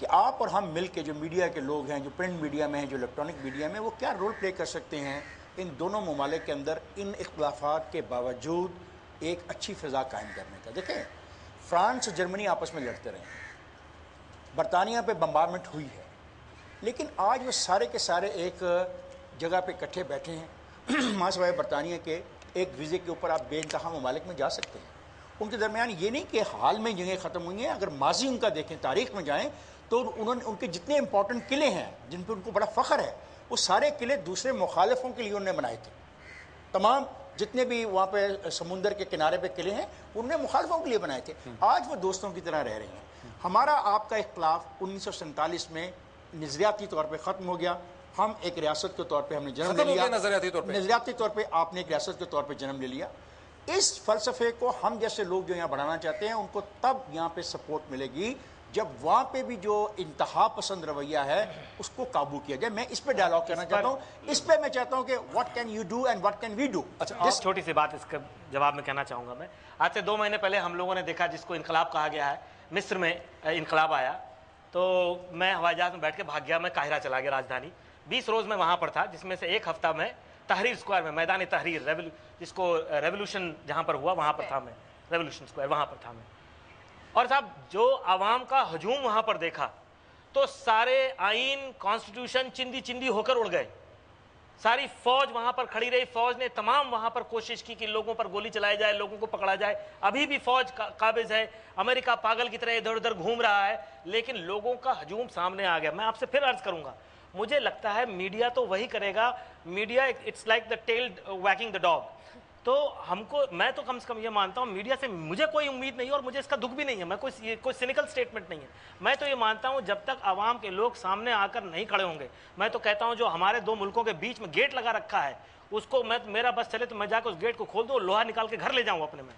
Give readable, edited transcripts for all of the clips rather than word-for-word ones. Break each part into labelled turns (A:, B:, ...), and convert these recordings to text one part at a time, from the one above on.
A: کہ آپ اور ہم مل کے جو میڈیا کے لوگ ہیں، جو پرنٹ میڈیا میں ہیں، جو الیکٹرانک میڈیا میں، وہ کیا رول پلے کر سکتے ہیں ان دونوں ممالک کے اندر ان اختلافات کے باوجود ایک اچھی فضا قائم کرنے کا. دیکھیں فرانس اور جرمنی آپس میں لڑتے رہے ہیں، برطانیہ پہ بمبارمنٹ ہوئی ہے، لیکن آج وہ سارے کے سارے ایک جگہ پہ اکٹھے بیٹھے ہیں. ماں سوائے برطانیہ کے ایک ویزے کے اوپر آپ بے انتہا ممالک میں جا سکتے ہیں. ان کے درمیان یہ نہیں کہ حال میں جنگیں ختم ہوئی ہیں، اگر ماضی ان کا دیکھیں، تاریخ میں جائیں تو انہوں نے ان کے جتنے امپورٹنٹ قلعے ہیں جن پہ ان کو بڑا فخر ہے، وہ سارے قلعے دوسرے مخالفوں کے لیے انہوں نے بنائے تھے. تمام جتنے بھی وہاں پہ سمندر کے کنارے پہ قلعے ہیں انہوں نے مخالفوں کے لیے بنائے تھے. آج وہ دوستوں کی طرح رہ رہے ہیں. ہمارا آپ کا اختلاف 1947 میں نظریاتی طور پہ ختم ہو گیا. ہم ایک ریاست کے طور پہ ہم نے جنم لے لیا. نظریاتی طور پہ آپ نے ایک ریاست کے طور پہ جنم لے لیا. اس فلسفے کو ہم جیسے لوگ جو یہاں بڑھانا چاہتے ہیں ان کو تب یہاں پہ سپورٹ ملے گی جب وہاں پہ بھی جو انتہا پسند رویہ ہے اس کو قابو کیا جائے. میں اس پہ ڈائلاگ کرنا چاہتا ہوں. اس پہ میں چاہتا ہوں کہ what can you do and what can we do.
B: چھوٹی سی بات اس کے جواب میں کہنا چاہوں گا. میں آج سے 2 مہینے پہلے ہم لوگوں نے دیکھا جس کو انقلاب کہا گیا ہے، مصر میں انقلاب آیا تو میں ہوائی جہاز میں بیٹھ کے بھاگ گیا. میں قاہرہ چلا گیا راجدھانی. 20 روز میں وہاں پر تھا، جس میں سے ایک ہفتہ میں تحریر اسکوائر میں، میدان تحریر جس کو ریولوشن جہاں پر ہوا وہاں پر تھا. میں ریولوشن اسکوائر وہاں پر تھا میں. اور صاحب جو عوام کا ہجوم وہاں پر دیکھا تو سارے آئین کانسٹیٹیوشن چندی چندی ہو کر اڑ گئے. ساری فوج وہاں پر کھڑی رہی. فوج نے تمام وہاں پر کوشش کی کہ لوگوں پر گولی چلائی جائے، لوگوں کو پکڑا جائے. ابھی بھی فوج قابض ہے. امریکہ پاگل کی طرح ادھر ادھر گھوم رہا ہے، لیکن لوگوں کا ہجوم سامنے آ گیا. میں آپ سے پھر عرض کروں گا، مجھے لگتا ہے میڈیا تو وہی کرے گا. Media it's like the tail wagging the dog. تو ہم کو، میں تو کم سے کم یہ مانتا ہوں میڈیا سے مجھے کوئی امید نہیں ہے اور مجھے اس کا دکھ بھی نہیں ہے. میں کوئی سینیکل سٹیٹمنٹ نہیں ہے. میں تو یہ مانتا ہوں جب تک عوام کے لوگ سامنے آ کر نہیں کھڑے ہوں گے، میں تو کہتا ہوں جو ہمارے 2 ملکوں کے بیچ میں گیٹ لگا رکھا ہے اس کو میرا بس چلے تو میں جا کے اس گیٹ کو کھول دوں، لوہا نکال کے گھر لے جاؤں اپنے میں،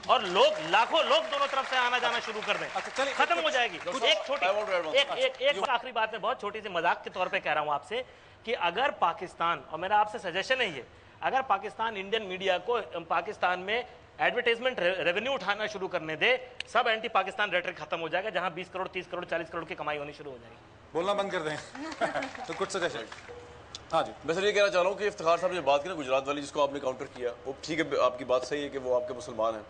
B: اور لوگ لاکھوں لوگ دونوں طرف سے آنا جانا شروع کر دیں. ختم ہو جائے گی. ایک آخری بات میں بہت چھوٹی سی مذاق کے طور پہ کہہ رہا ہوں آپ سے کہ اگر پاکستان، اور میرا آپ سے سجیشن ہے یہ، اگر پاکستان انڈین میڈیا کو پاکستان میں ایڈورٹائزمنٹ ریونیو اٹھانا شروع کرنے دے، سب اینٹی پاکستان ریٹرک ختم ہو جائے گا. جہاں 20 کروڑ 30 کروڑ 40 کروڑ کی کمائی ہونی شروع ہو جائے گی.
C: بولنا بند کر دیں. تو کچھ سجیشن. ہاں جی.
D: میں سر یہ کہنا چاہ رہا ہوں کہ افتخار صاحب نے بات کی نا گجرات والی، جس کو آپ نے کاؤنٹر کیا، وہ ٹھیک ہے، آپ کی بات صحیح ہے کہ وہ آپ کے مسلمان ہیں،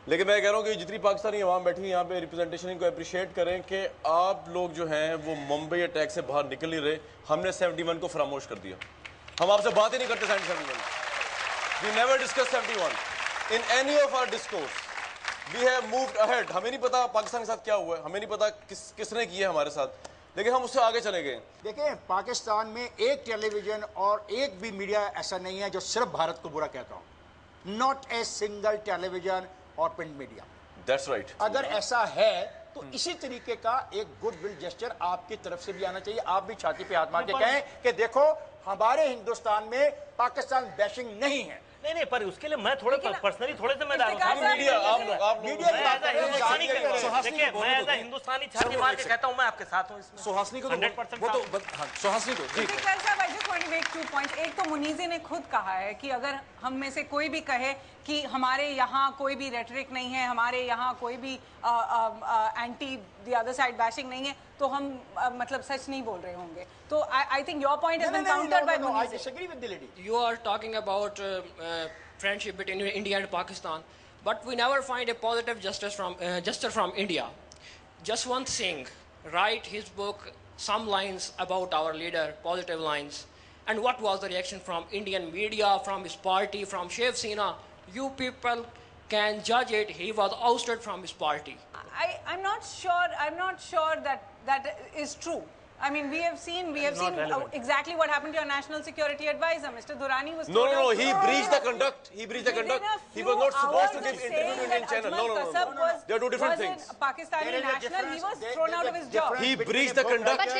D: لیکن میں کہہ رہا ہوں کہ جتنی پاکستانی عوام بیٹھی ہے یہاں پہ ریپرزنٹیشن ان کو اپریشیٹ کریں کہ آپ لوگ جو ہیں وہ ممبئی اٹیک سے باہر نکل نہیں رہے. ہم نے 71 کو فراموش کر دیا. ہم آپ سے بات ہی نہیں کرتے 71. We never discussed 71 in any of our discourse. We have moved ahead. ہمیں نہیں پتا پاکستان کے ساتھ کیا ہوا ہے، ہمیں نہیں پتا کس نے کیا ہے ہمارے ساتھ، لیکن ہم اس سے آگے چلے گئے.
A: دیکھیں پاکستان میں ایک ٹیلی ویژن اور ایک بھی میڈیا ایسا نہیں ہے جو صرف بھارت کو برا کہتا ہوں. Not a single television اور پرنٹ میڈیا.
D: That's right.
A: اگر ایسا ہے تو اسی طریقے کا ایک گڈ ول جسچر آپ کی طرف سے بھی آنا چاہیے. آپ بھی چھاتی پہ ہاتھ مار کے کہیں کہ دیکھو ہمارے ہندوستان میں پاکستان بیشنگ نہیں ہے.
B: نہیں پر اس کے لیے میں تھوڑے پرسنلی تھوڑے ذمہ دار ہوں. میں ایز اے ہندوستانی چھاتی مار کے کہتا ہوں میں آپ کے ساتھ ہوں اس میں.
C: سہاسنی کو 100%. سہاسنی کو جی.
E: ایک تو منیزی نے خود کہا ہے کہ اگر ہم میں سے کوئی بھی کہے کہ ہمارے یہاں کوئی بھی ریٹرک نہیں ہے، ہمارے یہاں کوئی بھی anti the other side bashing نہیں ہے، تو ہم مطلب سچ نہیں بول رہے ہوں گے. تو I think your point has been countered by Muniz.
A: I disagree with the lady.
F: You are talking about friendship between India and Pakistan, but we never find a positive gesture from India. Jaswant Singh write his book some lines about our leader, positive lines. And what was the reaction from Indian media, from his party, from Shiv Sena? You people can judge it. He was ousted from his party.
E: I'm not sure that is true. I mean, we have seen exactly what happened to your national security advisor. Mr. Durrani was told
D: No, he breached the conduct. He was not supposed to give interview to Indian channel. No. They are two different things.
E: Pakistani national, he was thrown out of his job.
D: He breached the conduct.
G: But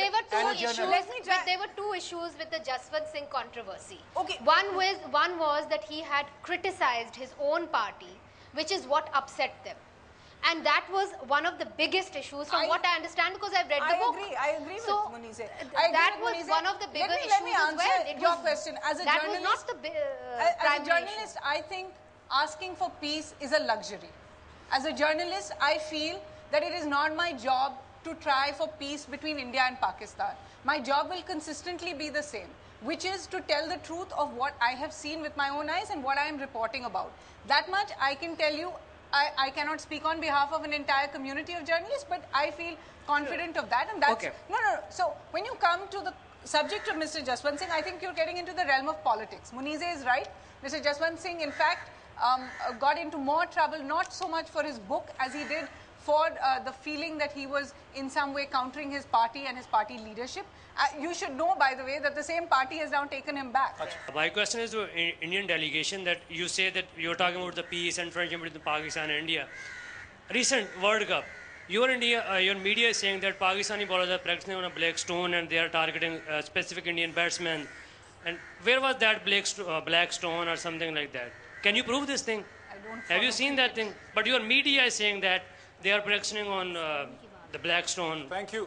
G: there were two issues with the Jaswant Singh controversy.
E: Okay.
G: One was that he had criticized his own party, which is what upset them. And that was one of the biggest issues from what I understand, because I've read the book.
E: I agree with Muniz.
G: That was one of the bigger issues as well.
E: Let me answer your question. As a
G: journalist,
E: I think asking for peace is a luxury. As a journalist, I feel that it is not my job to try for peace between India and Pakistan. My job will consistently be the same, which is to tell the truth of what I have seen with my own eyes and what I am reporting about. That much I can tell you. I cannot speak on behalf of an entire community of journalists, but I feel confident of that. And that's...
F: Okay.
E: No. So when you come to the subject of Mr. Jaswant Singh, I think you're getting into the realm of politics. Munize is right. Mr. Jaswant Singh, in fact, got into more trouble, not so much for his book as he did for the feeling that he was in some way countering his party and his party leadership. You should know, by the way, that the same party has now taken him back.
H: My question is to Indian delegation, that you say that you're talking about the peace and friendship between Pakistan and India. Recent World Cup, your media is saying that Pakistani bowlers are practicing on a black stone and they are targeting specific Indian batsmen. And where was that black stone or something like that? Can you prove this thing? Have you seen that thing? But your media is saying that they are practicing on the black stone.
C: Thank you.